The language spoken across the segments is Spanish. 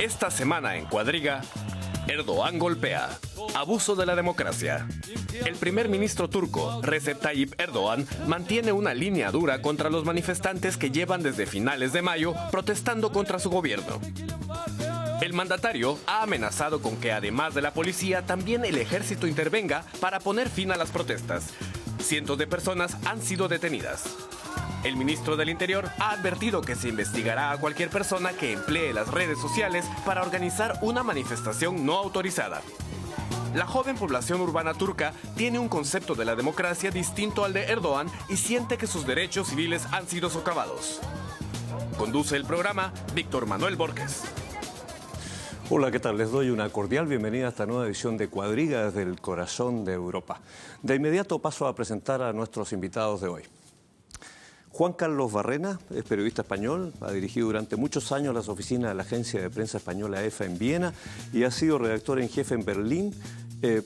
Esta semana en Cuadriga, Erdoğan golpea. Abuso de la democracia. El primer ministro turco, Recep Tayyip Erdoğan, mantiene una línea dura contra los manifestantes que llevan desde finales de mayo protestando contra su gobierno. El mandatario ha amenazado con que además de la policía, también el ejército intervenga para poner fin a las protestas. Cientos de personas han sido detenidas. El ministro del Interior ha advertido que se investigará a cualquier persona que emplee las redes sociales para organizar una manifestación no autorizada. La joven población urbana turca tiene un concepto de la democracia distinto al de Erdoğan y siente que sus derechos civiles han sido socavados. Conduce el programa Víctor Manuel Borges. Hola, ¿qué tal? Les doy una cordial bienvenida a esta nueva edición de Cuadriga desde el corazón de Europa. De inmediato paso a presentar a nuestros invitados de hoy. Juan Carlos Barrena es periodista español, ha dirigido durante muchos años las oficinas de la agencia de prensa española EFA en Viena y ha sido redactor en jefe en Berlín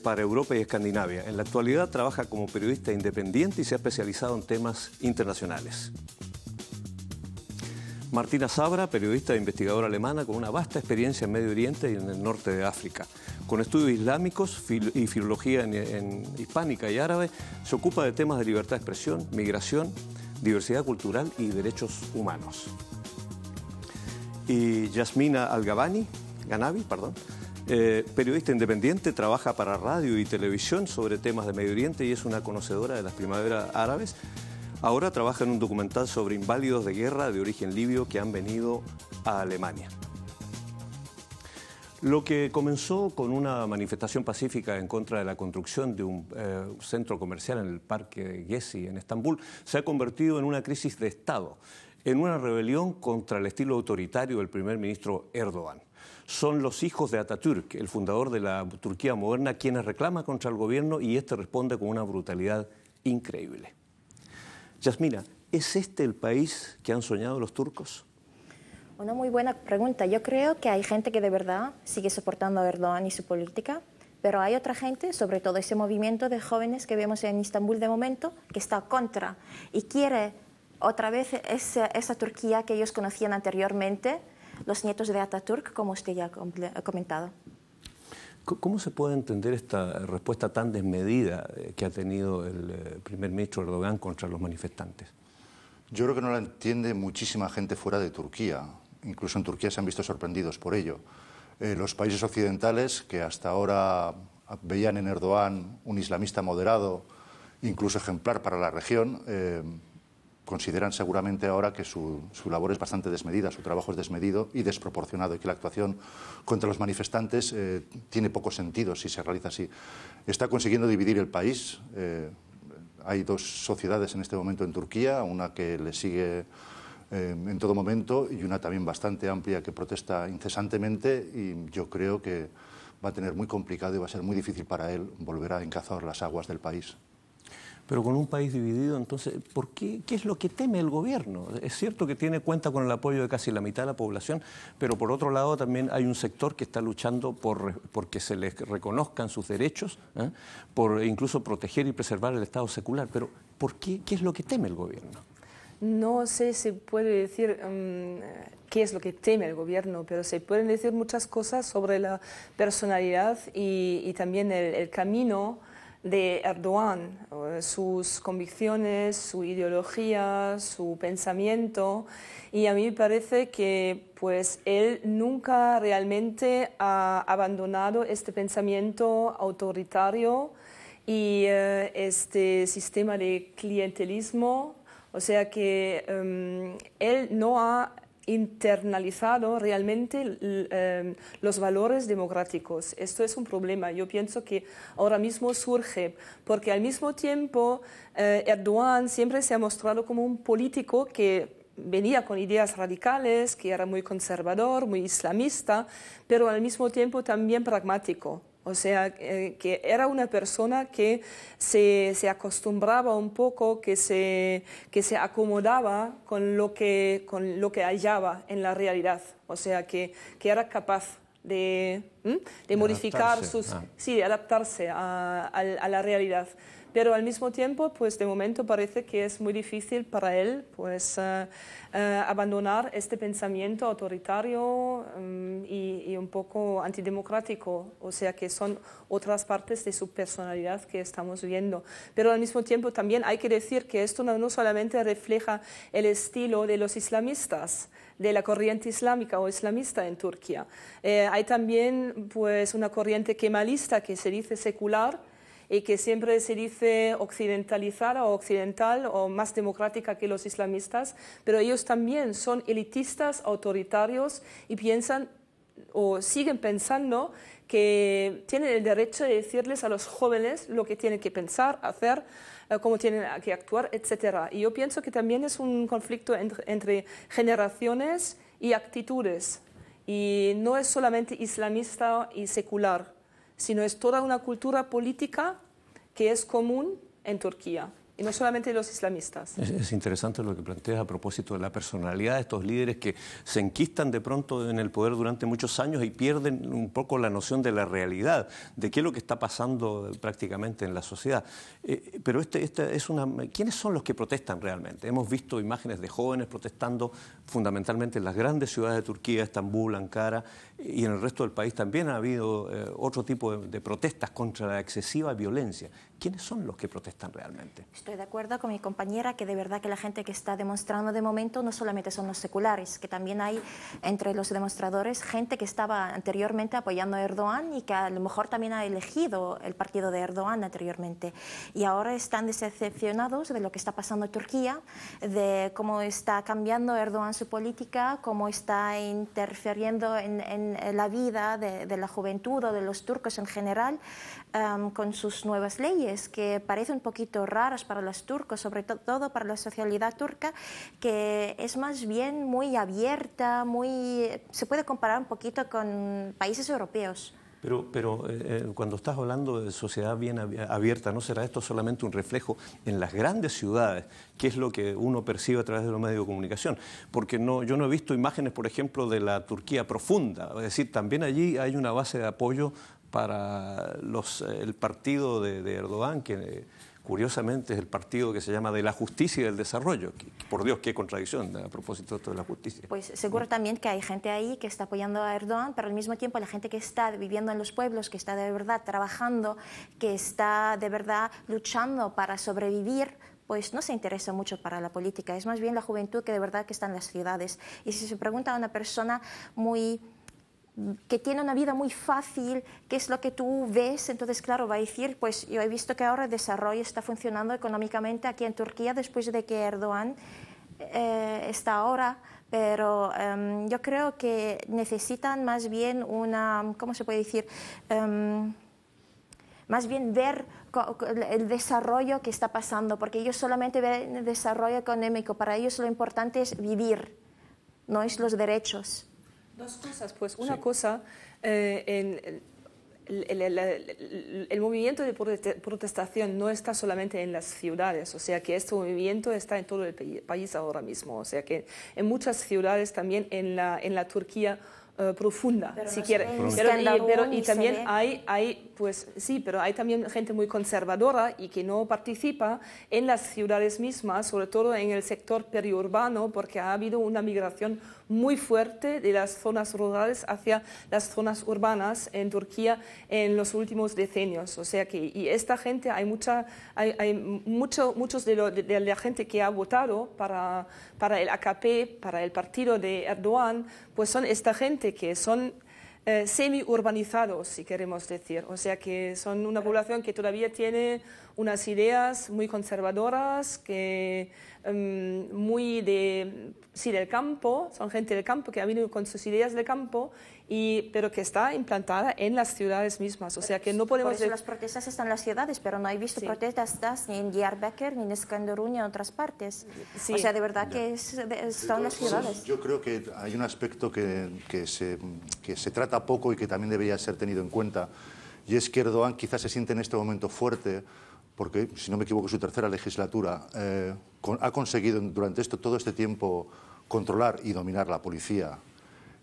para Europa y Escandinavia. En la actualidad trabaja como periodista independiente y se ha especializado en temas internacionales. Martina Sabra, periodista e investigadora alemana con una vasta experiencia en Medio Oriente y en el norte de África. Con estudios islámicos y filología en hispánica y árabe, se ocupa de temas de libertad de expresión, migración, diversidad cultural y derechos humanos. Y Yasmina Al-Ganabi, periodista independiente, trabaja para radio y televisión sobre temas de Medio Oriente y es una conocedora de las primaveras árabes. Ahora trabaja en un documental sobre inválidos de guerra de origen libio que han venido a Alemania. Lo que comenzó con una manifestación pacífica en contra de la construcción de un centro comercial en el Parque Gezi en Estambul se ha convertido en una crisis de Estado, en una rebelión contra el estilo autoritario del primer ministro Erdoğan. Son los hijos de Atatürk, el fundador de la Turquía moderna, quienes reclaman contra el gobierno y este responde con una brutalidad increíble. Yasmina, ¿es este el país que han soñado los turcos? Una muy buena pregunta. Yo creo que hay gente que de verdad sigue soportando a Erdoğan y su política, pero hay otra gente, sobre todo ese movimiento de jóvenes que vemos en Estambul de momento, que está contra y quiere otra vez esa Turquía que ellos conocían anteriormente, los nietos de Atatürk, como usted ya ha comentado. ¿Cómo se puede entender esta respuesta tan desmedida que ha tenido el primer ministro Erdoğan contra los manifestantes? Yo creo que no la entiende muchísima gente fuera de Turquía. Incluso en Turquía se han visto sorprendidos por ello. Los países occidentales, que hasta ahora veían en Erdoğan un islamista moderado, incluso ejemplar para la región, consideran seguramente ahora que su labor es bastante desmedida, su trabajo es desmedido y desproporcionado, y que la actuación contra los manifestantes tiene poco sentido si se realiza así. Está consiguiendo dividir el país. Hay dos sociedades en este momento en Turquía, una que le sigue en todo momento y una también bastante amplia que protesta incesantemente, y yo creo que va a tener muy complicado y va a ser muy difícil para él volver a encazar las aguas del país. Pero con un país dividido, entonces, ¿qué es lo que teme el gobierno? Es cierto que cuenta con el apoyo de casi la mitad de la población, pero por otro lado también hay un sector que está luchando por que se les reconozcan sus derechos, por incluso proteger y preservar el Estado secular. Pero ¿qué es lo que teme el gobierno? No sé si puede decir qué es lo que teme el gobierno, pero se pueden decir muchas cosas sobre la personalidad y también el camino de Erdoğan, sus convicciones, su ideología, su pensamiento, y a mí me parece que pues él nunca realmente ha abandonado este pensamiento autoritario y este sistema de clientelismo, o sea que él no ha internalizado realmente los valores democráticos. Esto es un problema. Yo pienso que ahora mismo surge, porque al mismo tiempo Erdoğan siempre se ha mostrado como un político que venía con ideas radicales, que era muy conservador, muy islamista, pero al mismo tiempo también pragmático. O sea, que era una persona que se acostumbraba un poco, que se acomodaba con lo que hallaba en la realidad. O sea, que era capaz de modificar de adaptarse a la realidad. pero al mismo tiempo, pues de momento parece que es muy difícil para él pues, abandonar este pensamiento autoritario y un poco antidemocrático, o sea que son otras partes de su personalidad que estamos viendo. Pero al mismo tiempo también hay que decir que esto no solamente refleja el estilo de los islamistas, de la corriente islámica o islamista en Turquía. Hay también pues, una corriente kemalista que se dice secular y que siempre se dice occidentalizada o occidental o más democrática que los islamistas, pero ellos también son elitistas, autoritarios y piensan o siguen pensando que tienen el derecho de decirles a los jóvenes lo que tienen que pensar, hacer, cómo tienen que actuar, etc. Y yo pienso que también es un conflicto entre generaciones y actitudes. Y no es solamente islamista y secular, sino es toda una cultura política que es común en Turquía. Y no solamente los islamistas. Es interesante lo que planteas a propósito de la personalidad de estos líderes que se enquistan de pronto en el poder durante muchos años y pierden un poco la noción de la realidad, de qué es lo que está pasando prácticamente en la sociedad. Pero ¿quiénes son los que protestan realmente? Hemos visto imágenes de jóvenes protestando fundamentalmente en las grandes ciudades de Turquía, Estambul, Ankara, y en el resto del país también ha habido otro tipo de protestas contra la excesiva violencia. ¿Quiénes son los que protestan realmente? Estoy de acuerdo con mi compañera que de verdad que la gente que está demostrando de momento no solamente son los seculares, que también hay entre los demostradores gente que estaba anteriormente apoyando a Erdogan y que a lo mejor también ha elegido el partido de Erdogan anteriormente. Y ahora están decepcionados de lo que está pasando en Turquía, de cómo está cambiando Erdogan su política, cómo está interfiriendo en la vida de la juventud o de los turcos en general, con sus nuevas leyes que parecen un poquito raras para los turcos, sobre todo para la sociedad turca, que es más bien muy abierta, se puede comparar un poquito con países europeos. Pero cuando estás hablando de sociedad bien abierta, ¿no será esto solamente un reflejo en las grandes ciudades? ¿Qué es lo que uno percibe a través de los medios de comunicación? Porque yo no he visto imágenes, por ejemplo, de la Turquía profunda. Es decir, también allí hay una base de apoyo para el partido de Erdogan, que curiosamente es el partido que se llama de la justicia y del desarrollo. Por Dios, qué contradicción a propósito de esto de la justicia. Pues seguro también que hay gente ahí que está apoyando a Erdogan, pero al mismo tiempo la gente que está viviendo en los pueblos, que está de verdad trabajando, que está de verdad luchando para sobrevivir, pues no se interesa mucho para la política. Es más bien la juventud que de verdad que está en las ciudades. Y si se pregunta a una persona que tiene una vida muy fácil, ¿qué es lo que tú ves? Entonces, claro, va a decir, pues yo he visto que ahora el desarrollo está funcionando económicamente aquí en Turquía después de que Erdogan está ahora, pero yo creo que necesitan más bien ¿cómo se puede decir? Más bien ver el desarrollo que está pasando, porque ellos solamente ven el desarrollo económico, para ellos lo importante es vivir, no es los derechos. Dos cosas, pues una cosa, el movimiento de protestación no está solamente en las ciudades, o sea que este movimiento está en todo el país ahora mismo, o sea que en muchas ciudades también en la Turquía profunda, pero si no quiere. Y también pero hay también gente muy conservadora y que no participa en las ciudades mismas, sobre todo en el sector periurbano, porque ha habido una migración muy fuerte de las zonas rurales hacia las zonas urbanas en Turquía en los últimos decenios. O sea que y esta gente, muchos de la gente que ha votado para el AKP, para el partido de Erdogan, pues son esta gente que son semi-urbanizados, si queremos decir. O sea que son una población que todavía tiene unas ideas muy conservadoras, muy del campo, son gente del campo que ha venido con sus ideas del campo, pero que está implantada en las ciudades mismas. O sea que no podemos... Por eso las protestas están en las ciudades, pero no he visto protestas ni en Diyarbakır, ni en Eskanderun, ni en otras partes. Sí. O sea, de verdad que están en las ciudades. Yo creo que hay un aspecto que se trata poco y que también debería ser tenido en cuenta, y es que Erdogan quizás se siente en este momento fuerte, porque, si no me equivoco, su tercera legislatura ha conseguido durante todo este tiempo controlar y dominar la policía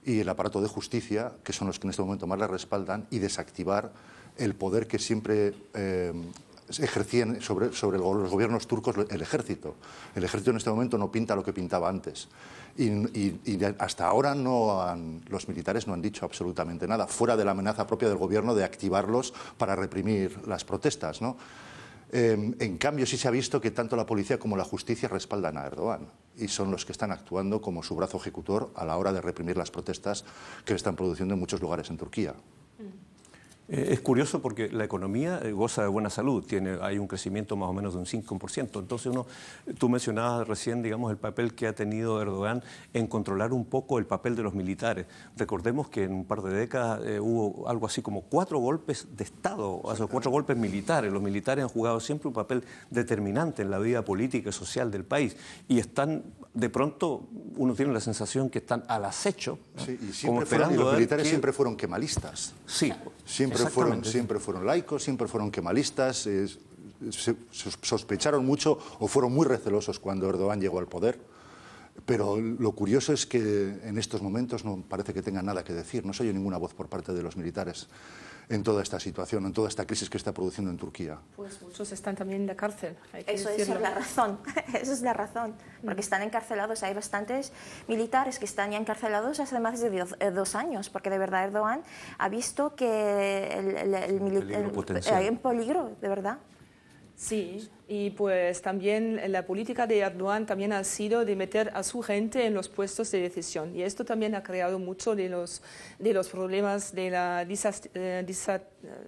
y el aparato de justicia, que son los que en este momento más le respaldan, y desactivar el poder que siempre ejercían sobre los gobiernos turcos el ejército. El ejército en este momento no pinta lo que pintaba antes. Y hasta ahora los militares no han dicho absolutamente nada, fuera de la amenaza propia del gobierno de activarlos para reprimir las protestas, ¿no? En cambio, sí se ha visto que tanto la policía como la justicia respaldan a Erdogan y son los que están actuando como su brazo ejecutor a la hora de reprimir las protestas que se están produciendo en muchos lugares en Turquía. Es curioso porque la economía goza de buena salud, hay un crecimiento más o menos de un 5%. Entonces tú mencionabas recién, digamos, el papel que ha tenido Erdogan en controlar un poco el papel de los militares. Recordemos que en un par de décadas hubo algo así como 4 golpes de Estado, o sea, 4 golpes militares. Los militares han jugado siempre un papel determinante en la vida política y social del país y están, de pronto, uno tiene la sensación que están al acecho. Sí, y los militares siempre fueron kemalistas. Sí. Siempre fueron laicos, siempre fueron kemalistas, sospecharon mucho o fueron muy recelosos cuando Erdogan llegó al poder. Pero lo curioso es que en estos momentos no parece que tengan nada que decir, no se oye ninguna voz por parte de los militares en toda esta situación, en toda esta crisis que está produciendo en Turquía. Pues muchos están también en la cárcel. Eso es la razón, esa es la razón, porque están encarcelados, hay bastantes militares que están ya encarcelados hace más de 2 años, porque de verdad Erdogan ha visto que hay un peligro, de verdad. Sí, y pues también la política de Erdogan también ha sido de meter a su gente en los puestos de decisión y esto también ha creado mucho de los problemas de la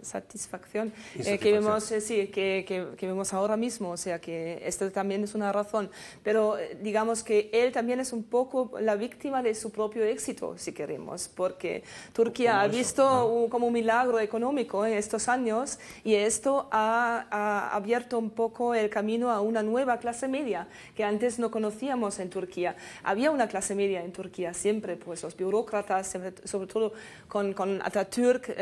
insatisfacción que vemos ahora mismo, o sea que esto también es una razón, pero digamos que él también es un poco la víctima de su propio éxito, si queremos, porque Turquía ha visto como un milagro económico en estos años y esto ha abierto un poco el camino a una nueva clase media que antes no conocíamos en Turquía. Había una clase media en Turquía siempre, pues los burócratas, sobre todo con Atatürk,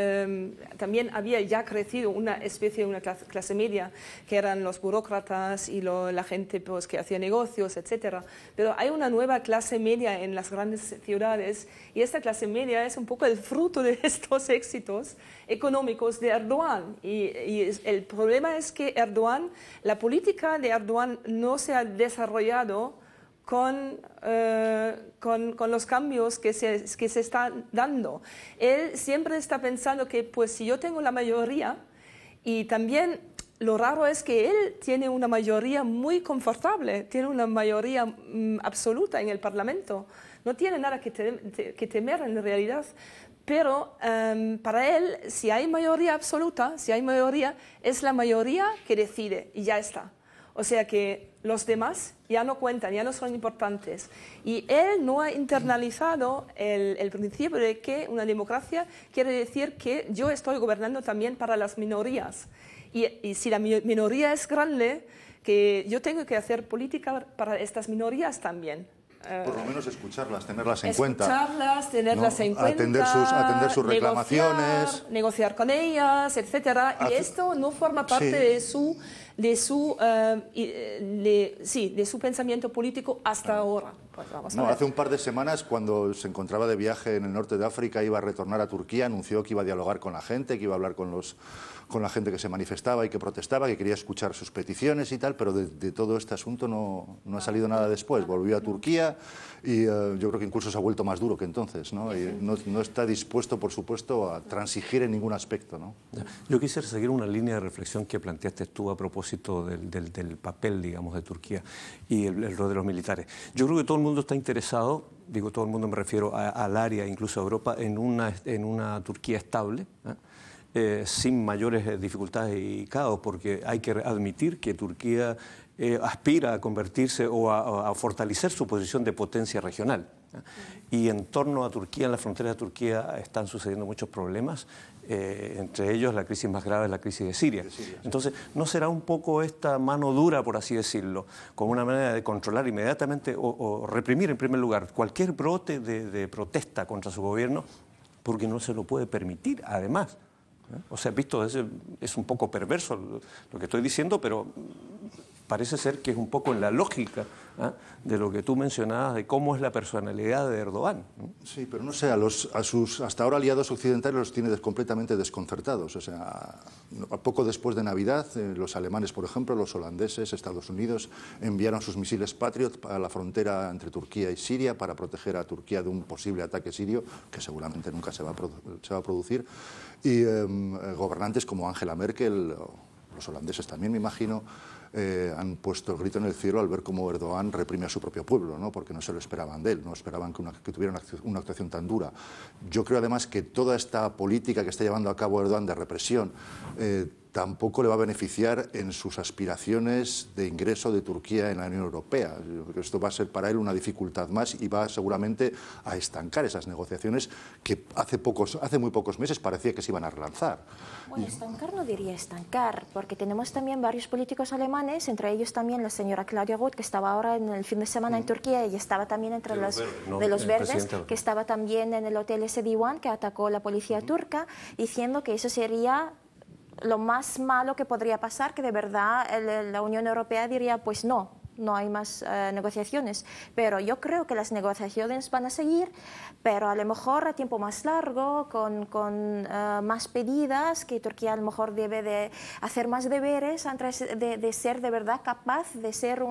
también había ya crecido una especie de una clase media que eran los burócratas y la gente pues, que hacía negocios, etc. Pero hay una nueva clase media en las grandes ciudades y esta clase media es un poco el fruto de estos éxitos económicos de Erdogan. Y el problema es que la política de Erdogan no se ha desarrollado con los cambios que se están dando. Él siempre está pensando que pues, si yo tengo la mayoría, y también lo raro es que él tiene una mayoría muy confortable, tiene una mayoría absoluta en el Parlamento, no tiene nada que temer en realidad. Pero para él, si hay mayoría absoluta, si hay mayoría, es la mayoría que decide y ya está. O sea que los demás ya no cuentan, ya no son importantes. Y él no ha internalizado el principio de que una democracia quiere decir que yo estoy gobernando también para las minorías. Y si la minoría es grande, que yo tengo que hacer política para estas minorías también. Por lo menos escucharlas, tenerlas en cuenta. Escucharlas, tenerlas en cuenta. Atender sus reclamaciones. Negociar con ellas, etc. Y esto no forma parte de su pensamiento político hasta ahora. Pues vamos a ver. Hace un par de semanas, cuando se encontraba de viaje en el norte de África, iba a retornar a Turquía, anunció que iba a dialogar con la gente, que iba a hablar con la gente que se manifestaba y que protestaba, que quería escuchar sus peticiones y tal, pero de todo este asunto no ha salido nada después. Volvió a Turquía y yo creo que incluso se ha vuelto más duro que entonces, ¿no? Y no está dispuesto, por supuesto, a transigir en ningún aspecto, ¿no? Yo quisiera seguir una línea de reflexión que planteaste tú a propósito del papel, digamos, de Turquía y el rol de los militares. Yo creo que todo el mundo está interesado, digo todo el mundo, me refiero al área, incluso a Europa, en una Turquía estable, sin mayores dificultades y caos, porque hay que admitir que Turquía aspira a convertirse o a fortalecer su posición de potencia regional. Y en torno a Turquía, en la frontera de Turquía, están sucediendo muchos problemas, entre ellos la crisis más grave es la crisis de Siria. Entonces, ¿no será un poco esta mano dura, por así decirlo, como una manera de controlar inmediatamente o reprimir en primer lugar cualquier brote de protesta contra su gobierno, porque no se lo puede permitir, además? O sea, visto, es un poco perverso lo que estoy diciendo, pero parece ser que es un poco en la lógica de lo que tú mencionabas, de cómo es la personalidad de Erdogan, ¿no? Sí, pero no sé, a sus hasta ahora aliados occidentales los tiene completamente desconcertados. O sea, poco después de Navidad, los alemanes, por ejemplo, los holandeses, Estados Unidos, enviaron sus misiles Patriot a la frontera entre Turquía y Siria para proteger a Turquía de un posible ataque sirio, que seguramente nunca se va a producir. Y gobernantes como Angela Merkel, los holandeses también, me imagino, han puesto el grito en el cielo al ver cómo Erdogan reprime a su propio pueblo, ¿no? Porque no se lo esperaban de él, no esperaban que tuviera una actuación tan dura. Yo creo además que toda esta política que está llevando a cabo Erdogan de represión tampoco le va a beneficiar en sus aspiraciones de ingreso de Turquía en la Unión Europea. Yo creo que esto va a ser para él una dificultad más y va seguramente a estancar esas negociaciones que hace muy pocos meses parecía que se iban a relanzar. Bueno, estancar no diría estancar, porque tenemos también varios políticos alemanes, entre ellos también la señora Claudia Roth, que estaba ahora en el fin de semana en Turquía y estaba también entre los verdes, que estaba también en el hotel SD1, que atacó la policía turca, diciendo que eso sería lo más malo que podría pasar, que de verdad la Unión Europea diría, pues no hay más negociaciones. Pero yo creo que las negociaciones van a seguir, pero a lo mejor a tiempo más largo, con más pedidas, que Turquía a lo mejor debe de hacer más deberes antes de ser de verdad capaz de ser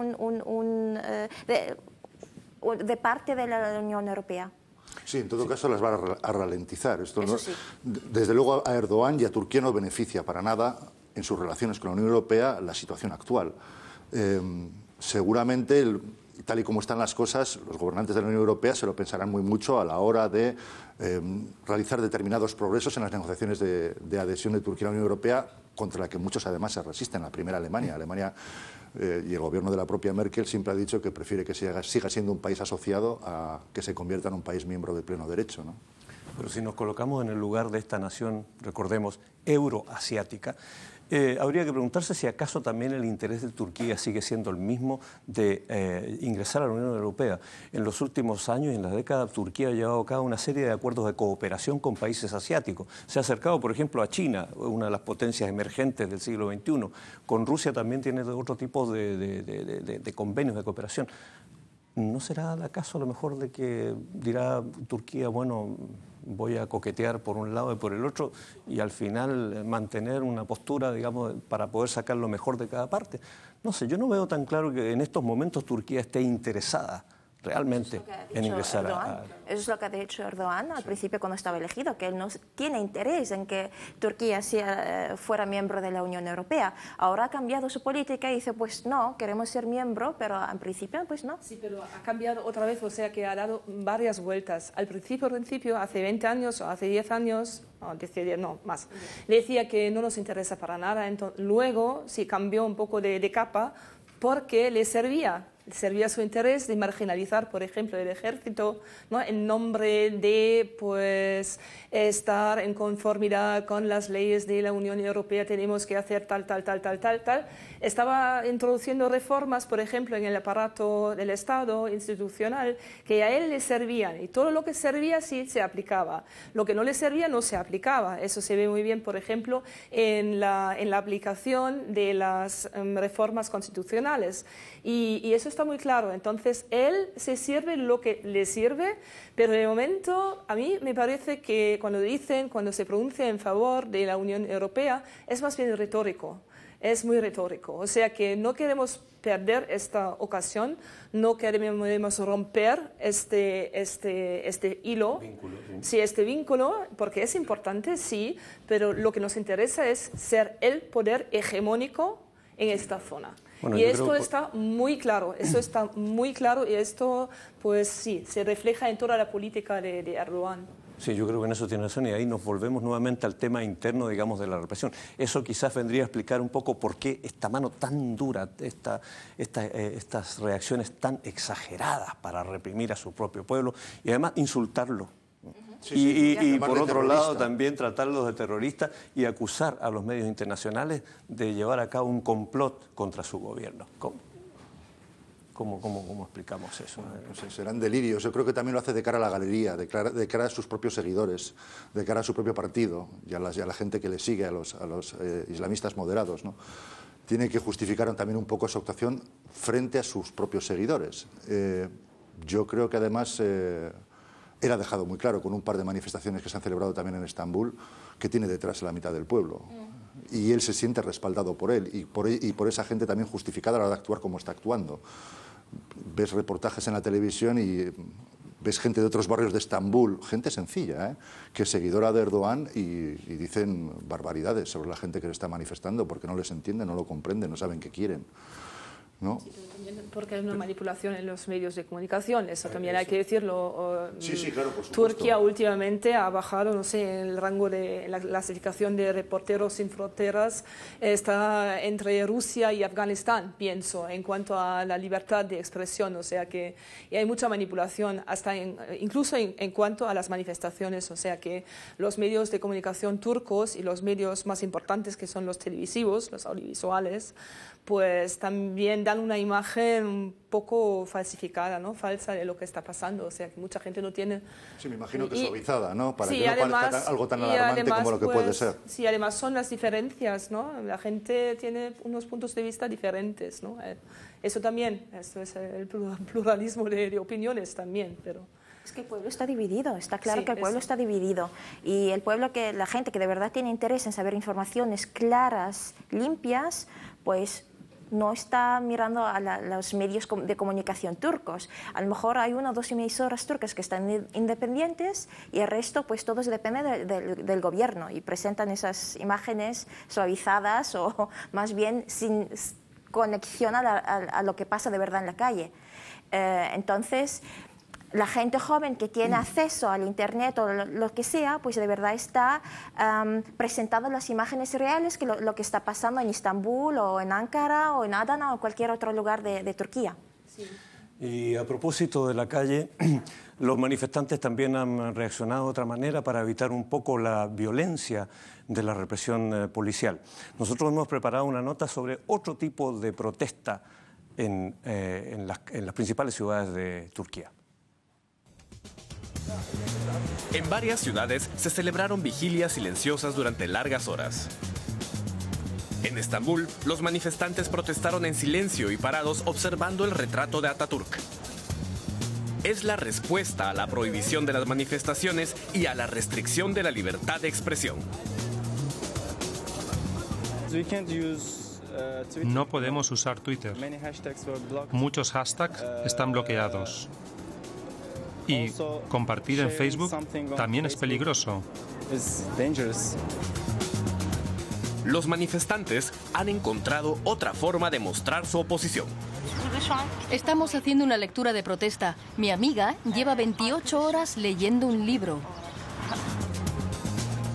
de parte de la Unión Europea. Sí, en todo caso las va a ralentizar. Esto no, sí. Desde luego a Erdogan y a Turquía no beneficia para nada en sus relaciones con la Unión Europea la situación actual. Seguramente, tal y como están las cosas, los gobernantes de la Unión Europea se lo pensarán muy mucho a la hora de realizar determinados progresos en las negociaciones de adhesión de Turquía a la Unión Europea, contra la que muchos además se resisten. La primera Alemania y el gobierno de la propia Merkel siempre ha dicho que prefiere que siga siendo un país asociado a que se convierta en un país miembro de pleno derecho, ¿no? Pero si nos colocamos en el lugar de esta nación, recordemos, euroasiática, habría que preguntarse si acaso también el interés de Turquía sigue siendo el mismo de ingresar a la Unión Europea. En los últimos años y en la década, Turquía ha llevado a cabo una serie de acuerdos de cooperación con países asiáticos. Se ha acercado, por ejemplo, a China, una de las potencias emergentes del siglo XXI. Con Rusia también tiene otro tipo de convenios de cooperación. ¿No será el caso a lo mejor de que dirá Turquía, bueno, voy a coquetear por un lado y por el otro y al final mantener una postura, digamos, para poder sacar lo mejor de cada parte? No sé, yo no veo tan claro que en estos momentos Turquía esté interesada realmente en ingresar Eso es lo que ha dicho Erdogan al principio cuando estaba elegido, que él no tiene interés en que Turquía fuera miembro de la Unión Europea. Ahora ha cambiado su política y dice, pues no, queremos ser miembro, pero en principio, pues no. Sí, pero ha cambiado otra vez, o sea que ha dado varias vueltas. Al principio, hace 20 años o hace 10 años, no, más, le decía que no nos interesa para nada. Entonces, luego sí cambió un poco de capa porque le servía su interés de marginalizar, por ejemplo, el ejército, ¿no? En nombre de pues, estar en conformidad con las leyes de la Unión Europea, tenemos que hacer tal. Estaba introduciendo reformas, por ejemplo, en el aparato del Estado institucional, que a él le servían, y todo lo que servía sí se aplicaba. Lo que no le servía no se aplicaba. Eso se ve muy bien, por ejemplo, en la aplicación de las reformas constitucionales. Y eso está muy claro. Entonces, él se sirve lo que le sirve, pero de momento a mí me parece que cuando se pronuncia en favor de la Unión Europea, es más bien retórico. Es muy retórico. O sea que no queremos perder esta ocasión, no queremos romper este hilo, este vínculo, porque es importante, sí, pero lo que nos interesa es ser el poder hegemónico en esta zona. Bueno, y esto está muy claro, y esto, pues sí, se refleja en toda la política de Erdogan. Sí, yo creo que en eso tiene razón y ahí nos volvemos nuevamente al tema interno, digamos, de la represión. Eso quizás vendría a explicar un poco por qué esta mano tan dura, estas reacciones tan exageradas para reprimir a su propio pueblo y además insultarlo. Sí, y por otro lado también tratarlos de terroristas y acusar a los medios internacionales de llevar a cabo un complot contra su gobierno. ¿Cómo explicamos eso? No sé, serán delirios. Yo creo que también lo hace de cara a la galería, de cara a sus propios seguidores, de cara a su propio partido y a la gente que le sigue, a los islamistas moderados, ¿no? tiene que justificar también un poco su actuación frente a sus propios seguidores. Yo creo que además él ha dejado muy claro con un par de manifestaciones que se han celebrado también en Estambul que tiene detrás a la mitad del pueblo. Y él se siente respaldado por él y por esa gente también justificada a la hora de actuar como está actuando. Ves reportajes en la televisión y ves gente de otros barrios de Estambul, gente sencilla, que es seguidora de Erdogan y dicen barbaridades sobre la gente que le está manifestando porque no les entienden, no lo comprenden, no saben qué quieren, ¿no? Sí, pero también porque hay una manipulación en los medios de comunicación, eso también hay que decirlo. Sí, sí, claro, por supuesto. Turquía últimamente ha bajado, no sé, el rango de la clasificación de Reporteros Sin Fronteras, está entre Rusia y Afganistán, pienso, en cuanto a la libertad de expresión, o sea que y hay mucha manipulación, hasta incluso en cuanto a las manifestaciones, o sea que los medios de comunicación turcos y los medios más importantes que son los televisivos, los audiovisuales, pues también dan una imagen un poco falsificada, ¿no? Falsa de lo que está pasando, o sea que mucha gente no tiene... Sí, me imagino que suavizada, ¿no? Para sí, que no además, parezca algo tan alarmante además, como lo que puede ser. Sí, además son las diferencias, ¿no? La gente tiene unos puntos de vista diferentes, ¿no? Eso también, eso es el pluralismo de opiniones también, pero... Es que el pueblo está dividido, está claro Sí, que el pueblo eso. está dividido y el pueblo, la gente que de verdad tiene interés en saber informaciones claras, limpias, pues no está mirando a los medios de comunicación turcos. A lo mejor hay 1 o 2 emisoras turcas que están independientes y el resto, pues todos depende del gobierno y presentan esas imágenes suavizadas o más bien sin conexión a lo que pasa de verdad en la calle. Entonces, la gente joven que tiene acceso al internet o lo que sea, pues de verdad está presentando las imágenes reales que lo que está pasando en Estambul o en Ankara o en Adana o cualquier otro lugar de Turquía. Sí. Y a propósito de la calle, los manifestantes también han reaccionado de otra manera para evitar un poco la violencia de la represión policial. Nosotros hemos preparado una nota sobre otro tipo de protesta en las principales ciudades de Turquía. En varias ciudades se celebraron vigilias silenciosas durante largas horas. En Estambul, los manifestantes protestaron en silencio y parados observando el retrato de Atatürk. Es la respuesta a la prohibición de las manifestaciones y a la restricción de la libertad de expresión. No podemos usar Twitter. Muchos hashtags están bloqueados. Y compartir en Facebook también es peligroso. Los manifestantes han encontrado otra forma de mostrar su oposición. Estamos haciendo una lectura de protesta. Mi amiga lleva 28 horas leyendo un libro.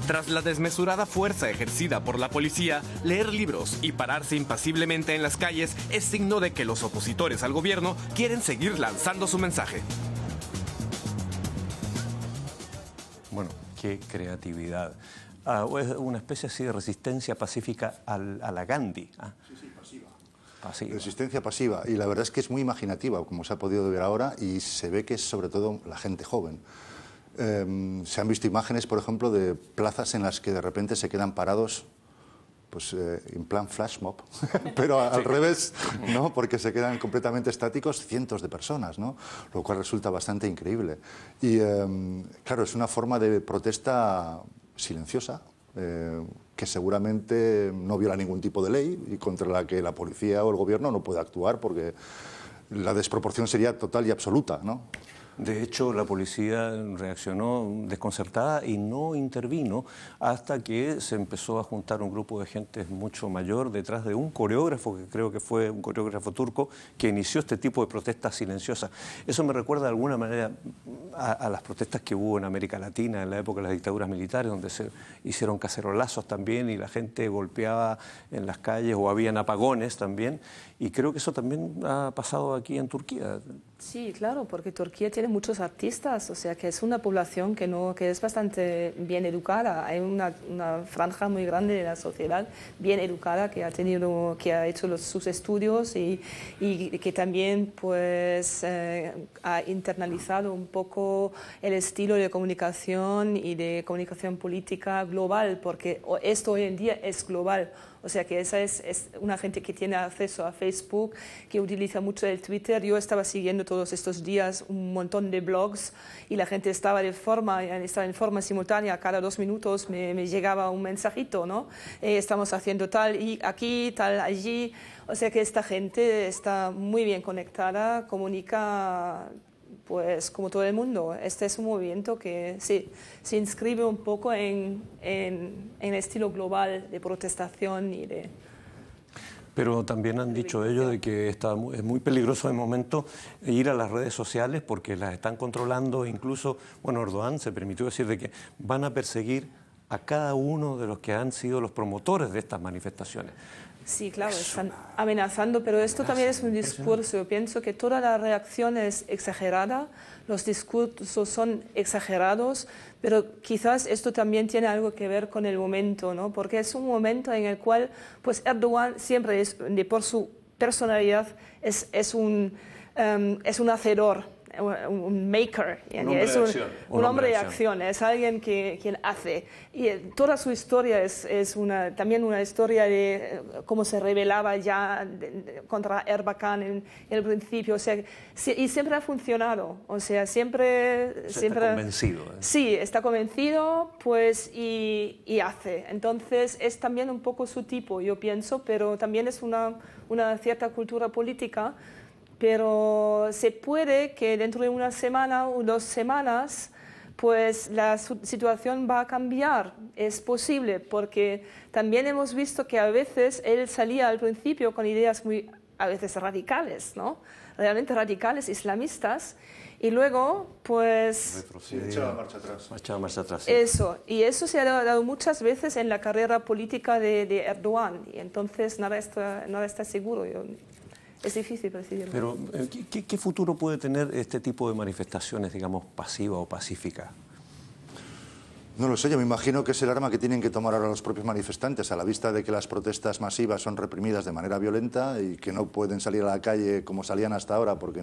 Tras la desmesurada fuerza ejercida por la policía, leer libros y pararse impasiblemente en las calles es signo de que los opositores al gobierno quieren seguir lanzando su mensaje. Bueno, qué creatividad. Es una especie así de resistencia pacífica a la Gandhi. Sí, sí, pasiva. Pasiva. Resistencia pasiva. Y la verdad es que es muy imaginativa, como se ha podido ver ahora, y se ve que es sobre todo la gente joven. Se han visto imágenes, por ejemplo, de plazas en las que de repente se quedan parados, pues en plan flash mob, pero al revés, ¿no? Porque se quedan completamente estáticos cientos de personas, ¿no? Lo cual resulta bastante increíble. Y claro, es una forma de protesta silenciosa, que seguramente no viola ningún tipo de ley y contra la que la policía o el gobierno no puede actuar porque la desproporción sería total y absoluta, ¿no? De hecho, la policía reaccionó desconcertada y no intervino hasta que se empezó a juntar un grupo de gente mucho mayor detrás de un coreógrafo, que creo que fue un coreógrafo turco, que inició este tipo de protestas silenciosas. Eso me recuerda de alguna manera a las protestas que hubo en América Latina en la época de las dictaduras militares, donde se hicieron cacerolazos también y la gente golpeaba en las calles o habían apagones también. Y creo que eso también ha pasado aquí en Turquía. Sí, claro, porque Turquía tiene muchos artistas, o sea que es una población que es bastante bien educada. Hay una franja muy grande de la sociedad bien educada que ha hecho sus estudios y que también pues ha internalizado un poco el estilo de comunicación y de comunicación política global, porque esto hoy en día es global. O sea que esa es una gente que tiene acceso a Facebook, que utiliza mucho el Twitter. Yo estaba siguiendo todos estos días un montón de blogs y la gente estaba en forma simultánea. Cada 2 minutos me llegaba un mensajito, ¿no? Estamos haciendo tal y aquí, tal allí. O sea que esta gente está muy bien conectada, comunica pues como todo el mundo. Este es un movimiento que sí, se inscribe un poco en el estilo global de protestación y de... Pero también han dicho ellos de que es muy peligroso de momento ir a las redes sociales porque las están controlando. Incluso, bueno, Erdogan se permitió decir de que van a perseguir a cada uno de los que han sido los promotores de estas manifestaciones. Sí, claro, están amenazando, pero esto también es un discurso. Yo pienso que toda la reacción es exagerada, los discursos son exagerados, pero quizás esto también tiene algo que ver con el momento, ¿no? Porque es un momento en el cual pues Erdogan siempre por su personalidad es un hacedor, un maker, un hombre de acción, es alguien quien hace. Y toda su historia es también una historia de cómo se rebelaba ya contra Erbakan en el principio. O sea, y siempre ha funcionado. O sea, siempre está convencido. Sí, está convencido, pues, y hace. Entonces, es también un poco su tipo, yo pienso, pero también es una cierta cultura política. Pero se puede que dentro de una semana o 2 semanas pues la situación va a cambiar. Es posible, porque también hemos visto que a veces él salía al principio con ideas a veces radicales, ¿no? Realmente radicales, islamistas, y luego pues... Echaba marcha atrás. Echaba marcha atrás, sí. Eso, y eso se ha dado muchas veces en la carrera política de Erdogan, y entonces nada está seguro. Es difícil decidirlo. Pero, ¿qué futuro puede tener este tipo de manifestaciones, digamos, pasivas o pacíficas? No lo sé, yo me imagino que es el arma que tienen que tomar ahora los propios manifestantes, a la vista de que las protestas masivas son reprimidas de manera violenta y que no pueden salir a la calle como salían hasta ahora, porque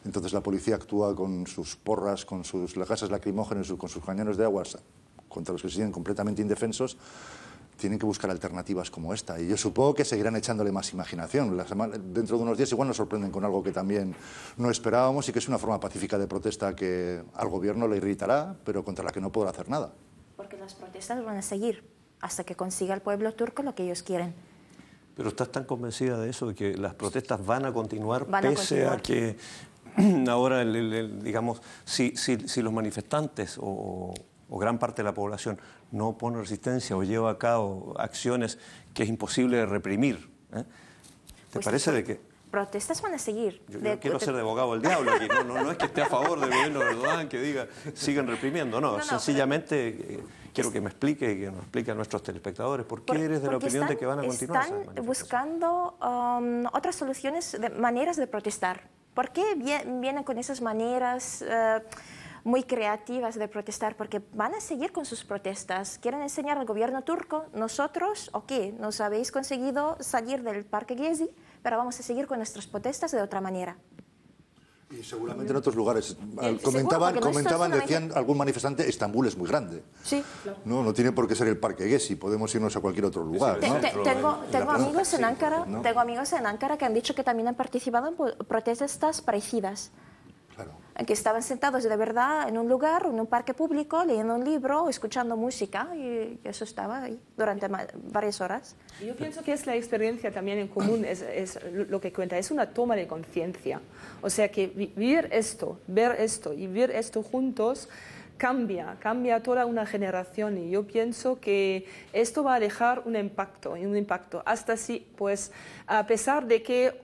entonces la policía actúa con sus porras, con sus gases lacrimógenos, con sus cañones de aguas, contra los que se sienten completamente indefensos. Tienen que buscar alternativas como esta, y yo supongo que seguirán echándole más imaginación. Dentro de unos días igual nos sorprenden con algo que también no esperábamos y que es una forma pacífica de protesta que al gobierno le irritará, pero contra la que no podrá hacer nada. Porque las protestas van a seguir hasta que consiga el pueblo turco lo que ellos quieren. Pero ¿estás tan convencida de eso, de que las protestas van a continuar pese a que ahora, digamos, si los manifestantes o gran parte de la población no pone resistencia o lleva a cabo acciones que es imposible de reprimir? ¿Te Pues parece de que...? Protestas van a seguir. Yo quiero ser de abogado del diablo aquí. No es que esté a favor del gobierno de Erdogan, que diga sigan reprimiendo. No, sencillamente quiero que me explique y que nos explique a nuestros telespectadores por qué eres de la opinión de que van a continuar. Están buscando otras soluciones, maneras de protestar. ¿Por qué vienen con esas maneras muy creativas de protestar? Porque van a seguir con sus protestas. Quieren enseñar al gobierno turco, nosotros, nos habéis conseguido salir del Parque Gezi, pero vamos a seguir con nuestras protestas de otra manera. Y seguramente en otros lugares. Comentaban, decían algún manifestante, Estambul es muy grande. Sí, claro. No tiene por qué ser el Parque Gezi, podemos irnos a cualquier otro lugar. Tengo amigos en Ankara, tengo amigos en Ankara que han dicho que también han participado en protestas parecidas. Claro. Que estaban sentados de verdad en un lugar, en un parque público, leyendo un libro, escuchando música, y eso estaba ahí durante varias horas. Yo pienso que es la experiencia también en común, es lo que cuenta, es una toma de conciencia. O sea que vivir esto, ver esto y vivir esto juntos cambia toda una generación, y yo pienso que esto va a dejar un impacto, hasta si, pues, a pesar de que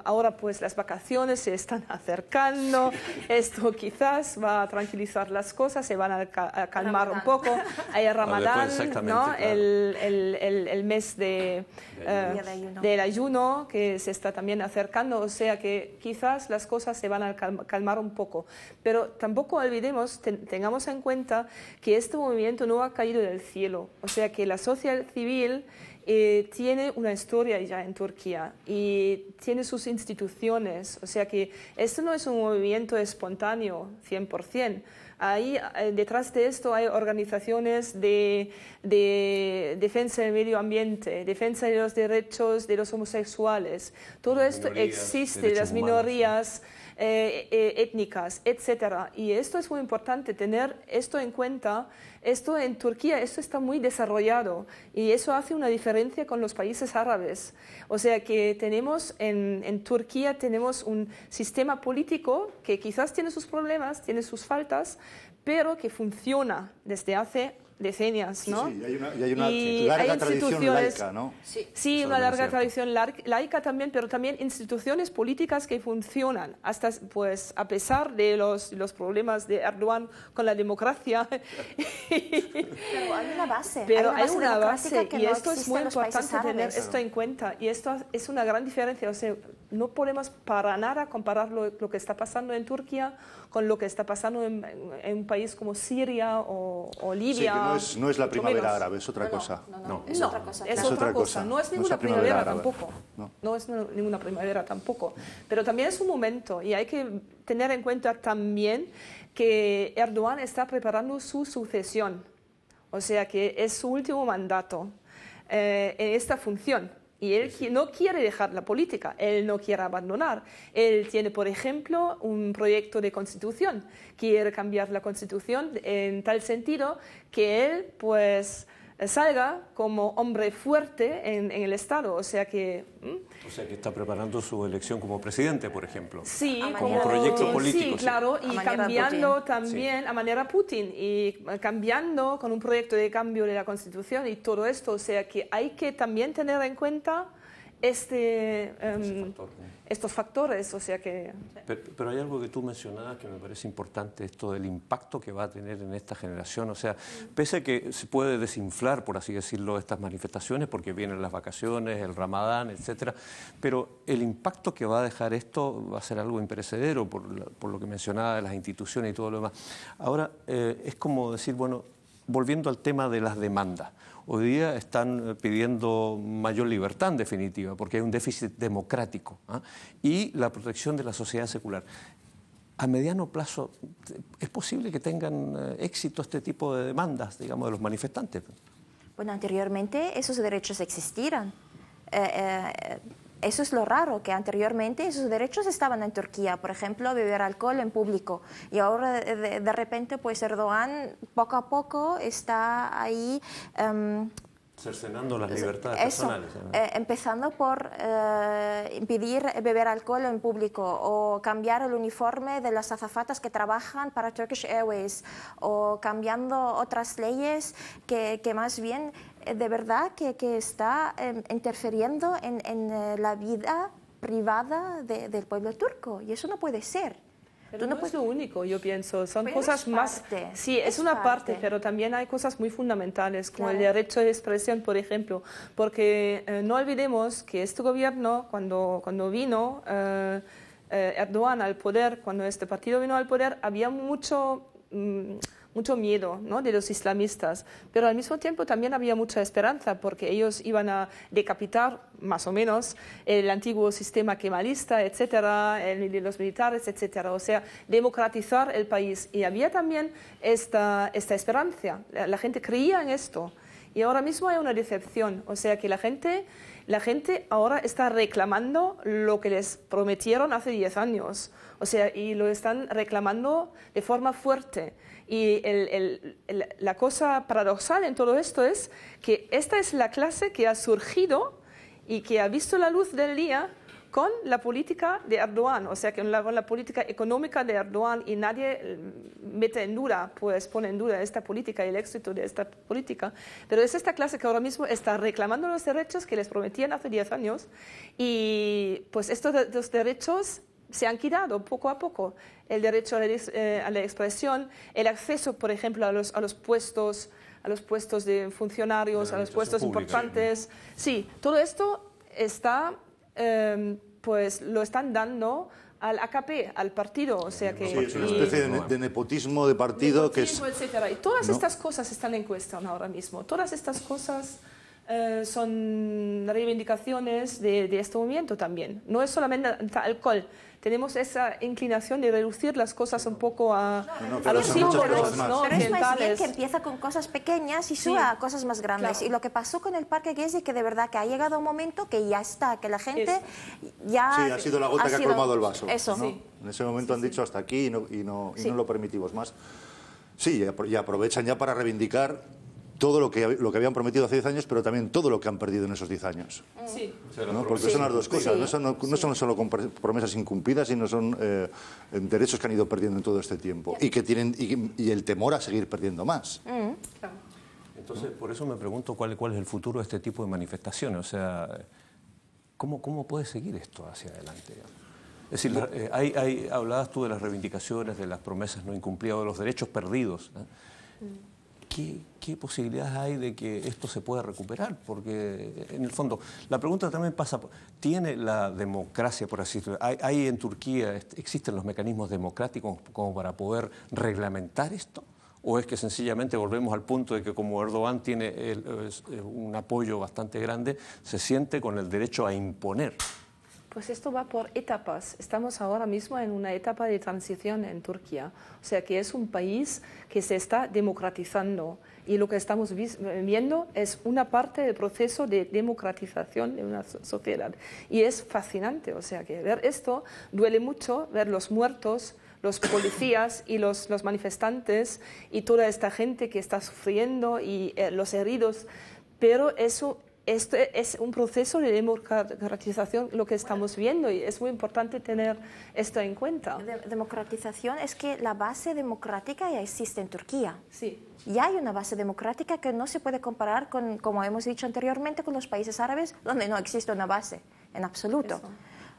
ahora pues las vacaciones se están acercando, esto quizás va a tranquilizar las cosas, se van a calmar un poco. Hay Ramadán, ¿no? Claro. el mes del ayuno que se está también acercando, o sea que quizás las cosas se van a calmar un poco. Pero tampoco olvidemos, tengamos en cuenta que este movimiento no ha caído del cielo, o sea que la sociedad civil tiene una historia ya en Turquía y tiene sus instituciones, o sea que esto no es un movimiento espontáneo 100%. Ahí, detrás de esto hay organizaciones de defensa del medio ambiente, defensa de los derechos de los homosexuales. Todo esto existe, las minorías étnicas, etcétera. Y esto es muy importante, tener esto en cuenta. Esto en Turquía, esto está muy desarrollado y eso hace una diferencia con los países árabes. O sea que tenemos en Turquía tenemos un sistema político que quizás tiene sus problemas, tiene sus faltas, pero que funciona desde hace decenias, ¿no? Sí, hay una larga tradición laica, ¿no? Sí, una larga tradición laica también, pero también instituciones políticas que funcionan, hasta pues a pesar de los problemas de Erdogan con la democracia. Pero hay una base. Pero hay una democrática base que y no esto es existe muy en los importante países tener árabes. esto en cuenta y esto es una gran diferencia. O sea, no podemos para nada comparar lo que está pasando en Turquía con lo que está pasando en un país como Siria o Libia. Sí, que no es la primavera árabe, es otra cosa. No, es otra cosa. Es claro. otra cosa. No es ninguna primavera tampoco. No. No es ninguna primavera tampoco. Pero también es un momento y hay que tener en cuenta también que Erdogan está preparando su sucesión. O sea que es su último mandato en esta función. Y él no quiere dejar la política, él no quiere abandonar. Él tiene, por ejemplo, un proyecto de constitución. Quiere cambiar la constitución en tal sentido que él, pues, salga como hombre fuerte en el Estado. O sea que está preparando su elección como presidente, por ejemplo. Sí, como proyecto político. Sí, claro, y cambiando Putin. también a manera Putin, y cambiando con un proyecto de cambio de la Constitución y todo esto. O sea que hay que también tener en cuenta estos factores, o sea que... Pero hay algo que tú mencionabas que me parece importante, esto del impacto que va a tener en esta generación. O sea, pese a que se puede desinflar, por así decirlo, estas manifestaciones, porque vienen las vacaciones, el Ramadán, etcétera, pero el impacto que va a dejar esto va a ser algo imperecedero, por lo que mencionaba de las instituciones y todo lo demás. Ahora, es como decir, bueno, volviendo al tema de las demandas. Hoy día están pidiendo mayor libertad, en definitiva, porque hay un déficit democrático, ¿eh? Y la protección de la sociedad secular. A mediano plazo, ¿es posible que tengan éxito este tipo de demandas, digamos, de los manifestantes? Bueno, anteriormente esos derechos existían. Eso es lo raro, que anteriormente esos derechos estaban en Turquía, por ejemplo, beber alcohol en público. Y ahora de repente, pues Erdogan poco a poco está ahí... cercenando las libertades personales. Empezando por impedir beber alcohol en público o cambiar el uniforme de las azafatas que trabajan para Turkish Airways o cambiando otras leyes que más bien de verdad que está interfiriendo en la vida privada del pueblo turco y eso no puede ser. Pero no es lo único, yo pienso, son pero cosas es más... parte, Sí, es una parte, pero también hay cosas muy fundamentales, como el derecho de expresión, por ejemplo, porque no olvidemos que este gobierno, cuando vino Erdogan al poder, cuando este partido vino al poder, había mucho miedo, ¿no?, de los islamistas, pero al mismo tiempo también había mucha esperanza porque ellos iban a decapitar más o menos el antiguo sistema kemalista, etcétera, los militares, etcétera, o sea, democratizar el país. Y había también esta esperanza, la gente creía en esto y ahora mismo hay una decepción, o sea que la gente ahora está reclamando lo que les prometieron hace 10 años, o sea, y lo están reclamando de forma fuerte. Y la cosa paradoxal en todo esto es que esta es la clase que ha surgido y que ha visto la luz del día con la política de Erdogan, o sea, con la política económica de Erdogan, y nadie mete en duda, pues pone en duda esta política y el éxito de esta política, pero es esta clase que ahora mismo está reclamando los derechos que les prometían hace 10 años, y pues estos los derechos se han quitado poco a poco. El derecho a la expresión, el acceso, por ejemplo, a los puestos de funcionarios, a los puestos importantes. Sí, todo esto está, pues lo están dando al AKP, al partido, o sea que... Sí, es una especie de nepotismo de partido que es... etcétera. Y todas estas cosas están en cuestión ahora mismo. Todas estas cosas son reivindicaciones de este movimiento también. No es solamente alcohol. Tenemos esa inclinación de reducir las cosas un poco a los símbolos, ¿no? Pero es más bien que empieza con cosas pequeñas y sube a cosas más grandes. Claro. Y lo que pasó con el Parque Gezi, que de verdad que ha llegado un momento que ya está, que la gente ya... Sí, ha sido la gota que ha colmado el vaso. Eso. ¿no? Sí. En ese momento han dicho hasta aquí y no lo permitimos más. Sí, y aprovechan ya para reivindicar todo lo que habían prometido hace 10 años, pero también todo lo que han perdido en esos 10 años. Sí. ¿No? Porque son las dos cosas, no son solo promesas incumplidas, sino son derechos que han ido perdiendo en todo este tiempo y que tienen y el temor a seguir perdiendo más. Entonces, por eso me pregunto cuál es el futuro de este tipo de manifestaciones. O sea, ¿cómo puede seguir esto hacia adelante? Es decir, hablabas tú de las reivindicaciones, de las promesas no incumplidas, de los derechos perdidos, ¿no? ¿Qué posibilidades hay de que esto se pueda recuperar? Porque, en el fondo, la pregunta también pasa, ¿tiene la democracia, por así decirlo, hay en Turquía, existen los mecanismos democráticos como para poder reglamentar esto? ¿O es que sencillamente volvemos al punto de que como Erdogan tiene un apoyo bastante grande, se siente con el derecho a imponer? Pues esto va por etapas. Estamos ahora mismo en una etapa de transición en Turquía. O sea que es un país que se está democratizando. Y lo que estamos viendo es una parte del proceso de democratización de una sociedad. Y es fascinante. O sea que ver esto duele mucho, ver los muertos, los policías y los manifestantes y toda esta gente que está sufriendo y los heridos. Pero eso... Esto es un proceso de democratización lo que estamos viendo y es muy importante tener esto en cuenta. Democratización es que la base democrática ya existe en Turquía. Sí. Ya hay una base democrática que no se puede comparar con, como hemos dicho anteriormente, con los países árabes donde no existe una base en absoluto. Eso.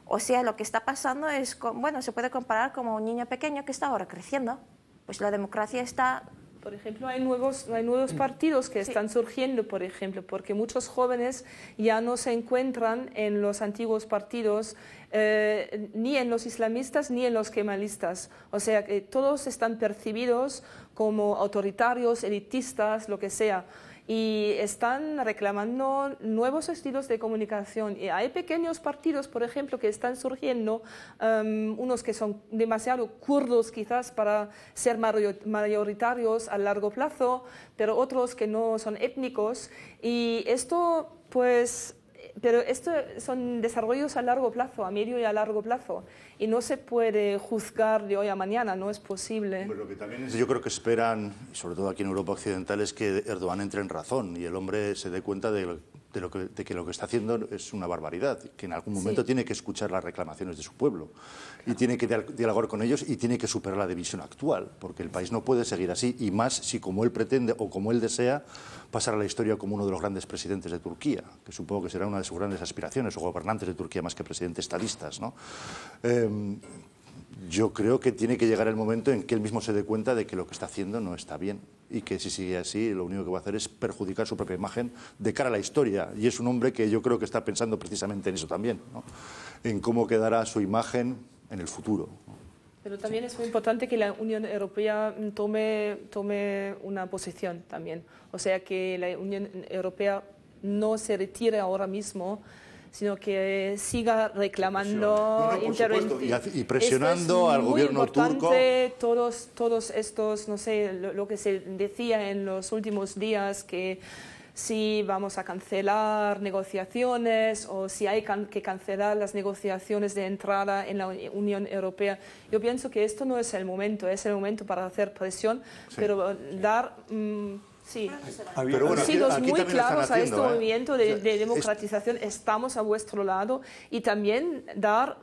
O sea, lo que está pasando es, bueno, se puede comparar como un niño pequeño que está ahora creciendo. Pues la democracia está... Por ejemplo, hay nuevos partidos que están surgiendo, por ejemplo, porque muchos jóvenes ya no se encuentran en los antiguos partidos, ni en los islamistas ni en los kemalistas. O sea, que todos están percibidos como autoritarios, elitistas, lo que sea. Y están reclamando nuevos estilos de comunicación. Y hay pequeños partidos, por ejemplo, que están surgiendo, unos que son demasiado kurdos quizás para ser mayoritarios a largo plazo, pero otros que no son étnicos. Y esto, pues... Pero esto son desarrollos a largo plazo, a medio y a largo plazo, y no se puede juzgar de hoy a mañana, no es posible. Bueno, lo que también yo creo que esperan, sobre todo aquí en Europa Occidental, es que Erdogan entre en razón y el hombre se dé cuenta de que lo que está haciendo es una barbaridad, que en algún momento tiene que escuchar las reclamaciones de su pueblo y tiene que dialogar con ellos y tiene que superar la división actual, porque el país no puede seguir así, y más si como él pretende o como él desea pasar a la historia como uno de los grandes presidentes de Turquía, que supongo que será una de sus grandes aspiraciones, o gobernantes de Turquía más que presidentes estadistas, ¿no? Yo creo que tiene que llegar el momento en que él mismo se dé cuenta de que lo que está haciendo no está bien y que si sigue así lo único que va a hacer es perjudicar su propia imagen de cara a la historia, y es un hombre que yo creo que está pensando precisamente en eso también, ¿no? En cómo quedará su imagen en el futuro. Pero también es muy importante que la Unión Europea tome una posición también. O sea, que la Unión Europea no se retire ahora mismo, sino que siga reclamando intervención y presionando al gobierno turco. Todos estos, no sé, lo que se decía en los últimos días, que si vamos a cancelar negociaciones o si hay que cancelar las negociaciones de entrada en la Unión Europea. Yo pienso que esto no es el momento para hacer presión, pero dar Sí, Pero bueno, sidos aquí muy también lo están claros a este haciendo, movimiento de democratización, estamos a vuestro lado, y también dar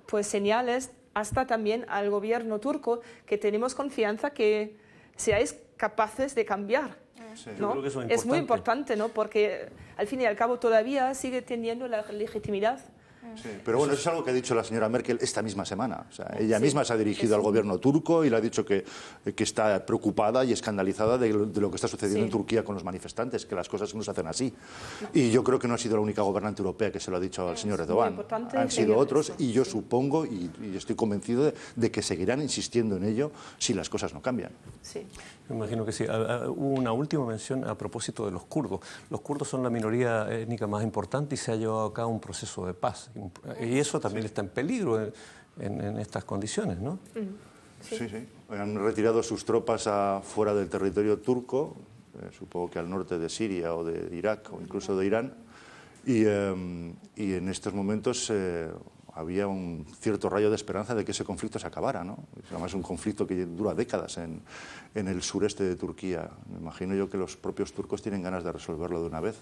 pues señales hasta también al gobierno turco que tenemos confianza que seáis capaces de cambiar. Sí. ¿No? Yo creo que eso es muy importante, ¿no? Porque al fin y al cabo todavía sigue teniendo la legitimidad. Sí, pero bueno, eso es algo que ha dicho la señora Merkel esta misma semana. O sea, ella misma se ha dirigido al gobierno turco y le ha dicho que está preocupada y escandalizada de lo que está sucediendo en Turquía con los manifestantes, que las cosas no se hacen así. Y yo creo que no ha sido la única gobernante europea que se lo ha dicho al señor Erdogan. Han sido otros y yo supongo y estoy convencido de que seguirán insistiendo en ello si las cosas no cambian. Sí. Me imagino que sí. Hubo una última mención a propósito de los kurdos. Los kurdos son la minoría étnica más importante y se ha llevado a cabo un proceso de paz. Y eso también está en peligro en estas condiciones, ¿no? Sí, sí. Han retirado sus tropas fuera del territorio turco, supongo que al norte de Siria o de Irak o incluso de Irán. Y en estos momentos había un cierto rayo de esperanza de que ese conflicto se acabara, ¿no? Además es un conflicto que dura décadas en el sureste de Turquía. Me imagino yo que los propios turcos tienen ganas de resolverlo de una vez.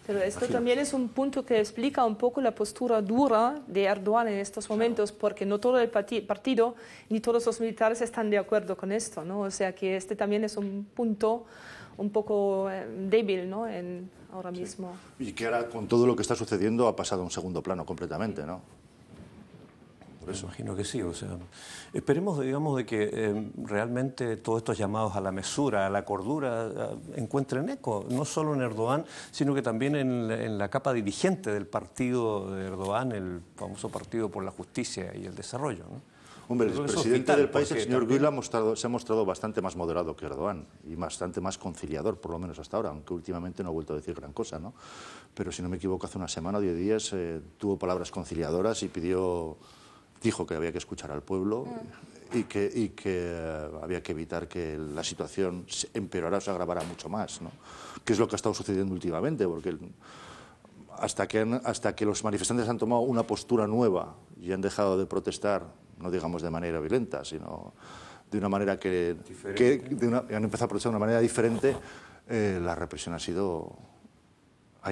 Pero esto también es un punto que explica un poco la postura dura de Erdogan en estos momentos, porque no todo el partido ni todos los militares están de acuerdo con esto, ¿no? O sea que este también es un punto un poco débil, ¿no? Ahora mismo. Y que ahora con todo lo que está sucediendo ha pasado a un segundo plano completamente, ¿no? Me imagino que sí, o sea, esperemos, digamos, de que realmente todos estos llamados a la mesura, a la cordura, encuentren eco, no solo en Erdogan, sino que también en la capa dirigente del partido de Erdogan, el famoso Partido por la Justicia y el Desarrollo, ¿no? Hombre, el presidente del país, el señor Gül, se ha mostrado bastante más moderado que Erdogan y bastante más conciliador, por lo menos hasta ahora, aunque últimamente no ha vuelto a decir gran cosa, ¿no? Pero si no me equivoco, hace una semana o 10 días tuvo palabras conciliadoras y dijo que había que escuchar al pueblo y que había que evitar que la situación se empeorara o se agravara mucho más, ¿no? Que es lo que ha estado sucediendo últimamente, porque hasta que los manifestantes han tomado una postura nueva y han dejado de protestar, no digamos de manera violenta, sino de una manera han empezado a protestar de una manera diferente, la represión ha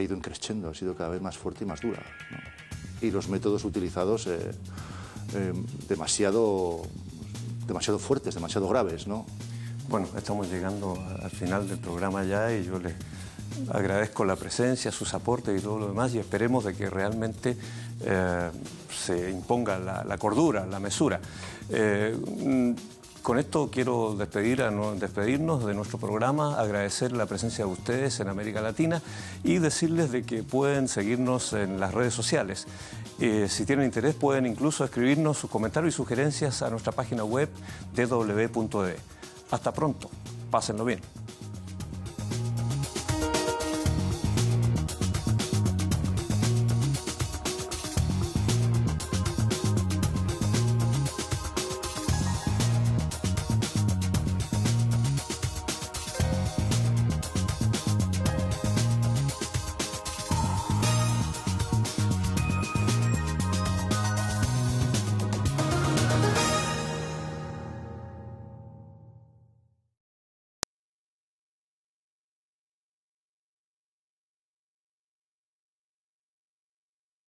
ido increciendo, ha sido cada vez más fuerte y más dura, ¿no? Y los métodos utilizados demasiado fuertes, demasiado graves, ¿no? Bueno, estamos llegando al final del programa ya y yo les agradezco la presencia, sus aportes y todo lo demás y esperemos de que realmente se imponga la cordura, la mesura. Con esto quiero despedirnos de nuestro programa, agradecer la presencia de ustedes en América Latina y decirles de que pueden seguirnos en las redes sociales. Si tienen interés pueden incluso escribirnos sus comentarios y sugerencias a nuestra página web www.de. Hasta pronto, pásenlo bien.